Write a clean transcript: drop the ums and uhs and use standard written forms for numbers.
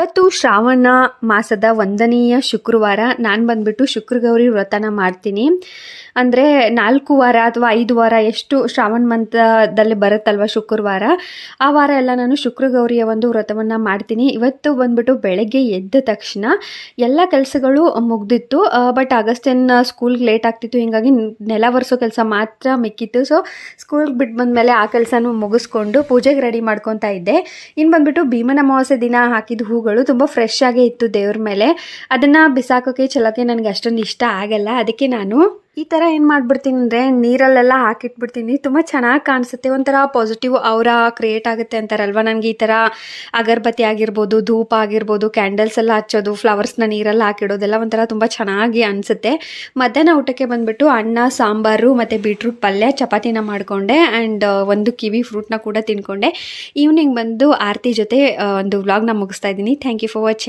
ಇವತ್ತು ಶ್ರಾವಣ ಮಾಸದ 1ನೇಯ ಶುಕ್ರವಾರ. ನಾನು ಬಂದ್ಬಿಟ್ಟು ಶುಕ್ರಗೌರಿ ವ್ರತನ ಮಾಡ್ತೀನಿ. ಅಂದರೆ 4 ವಾರ ಅಥವಾ 5 ವಾರ ಎಷ್ಟು ಶ್ರಾವಣ ಮಂತದಲ್ಲಿ ಬರುತ್ತಲ್ವ ಶುಕ್ರವಾರ, ಆ ವಾರ ಎಲ್ಲ ನಾನು ಶುಕ್ರಗೌರಿಯ ಒಂದು ವ್ರತವನ್ನು ಮಾಡ್ತೀನಿ. ಇವತ್ತು ಬಂದ್ಬಿಟ್ಟು ಬೆಳಗ್ಗೆ ಎದ್ದ ತಕ್ಷಣ ಎಲ್ಲ ಕೆಲಸಗಳು ಮುಗ್ದಿತ್ತು. ಬಟ್ ಅಗಸ್ತ್ಯನ ಸ್ಕೂಲ್ಗೆ ಲೇಟ್ ಆಗ್ತಿತ್ತು, ಹೀಗಾಗಿ ನೆಲ ಒರೆಸೋ ಕೆಲಸ ಮಾತ್ರ ಮಿಕ್ಕಿತ್ತು. ಸೊ ಸ್ಕೂಲ್ಗೆ ಬಿಟ್ಟು ಬಂದಮೇಲೆ ಆ ಕೆಲಸನೂ ಮುಗಿಸ್ಕೊಂಡು ಪೂಜೆಗೆ ರೆಡಿ ಮಾಡ್ಕೊತಾ ಇದ್ದೆ. ಇನ್ನು ಬಂದ್ಬಿಟ್ಟು ಭೀಮನ ಅಮಾವಾಸ್ಯೆ ದಿನ ಹಾಕಿದ ಹೂಗಳು ತುಂಬ ಫ್ರೆಶ್ ಆಗೇ ಇತ್ತು ದೇವ್ರ ಮೇಲೆ. ಅದನ್ನು ಬಿಸಾಕೋಕ್ಕೆ ಚಲೋಕ್ಕೆ ನನಗೆ ಅಷ್ಟೊಂದು ಇಷ್ಟ ಆಗಲ್ಲ. ಅದಕ್ಕೆ ನಾನು ಈ ಥರ ಏನು ಮಾಡಿಬಿಡ್ತೀನಿ ಅಂದರೆ ನೀರಲ್ಲೆಲ್ಲ ಹಾಕಿಟ್ಬಿಡ್ತೀನಿ. ತುಂಬ ಚೆನ್ನಾಗಿ ಕಾಣಿಸುತ್ತೆ, ಒಂಥರ ಪಾಸಿಟಿವ್ ಔರಾ ಕ್ರಿಯೇಟ್ ಆಗುತ್ತೆ ಅಂತಾರಲ್ವ. ನನಗೆ ಈ ಥರ ಅಗರಬತ್ತಿ ಆಗಿರ್ಬೋದು, ಧೂಪ ಆಗಿರ್ಬೋದು, ಕ್ಯಾಂಡಲ್ಸ್ ಎಲ್ಲ ಹಚ್ಚೋದು, ಫ್ಲವರ್ಸ್ನ ನೀರಲ್ಲಿ ಹಾಕಿಡೋದೆಲ್ಲ ಒಂಥರ ತುಂಬ ಚೆನ್ನಾಗಿ ಅನಿಸುತ್ತೆ. ಮಧ್ಯಾಹ್ನ ಊಟಕ್ಕೆ ಬಂದುಬಿಟ್ಟು ಅನ್ನ, ಸಾಂಬಾರು ಮತ್ತು ಬೀಟ್ರೂಟ್ ಪಲ್ಯ, ಚಪಾತಿನ ಮಾಡಿಕೊಂಡೆ ಆ್ಯಂಡ್ ಒಂದು ಕಿವಿ ಫ್ರೂಟ್ನ ಕೂಡ ತಿನ್ಕೊಂಡೆ. ಈವ್ನಿಂಗ್ ಬಂದು ಆರತಿ ಜೊತೆ ಒಂದು ವ್ಲಾಗ್ನ ಮುಗಿಸ್ತಾ ಇದ್ದೀನಿ. Thank you for watching.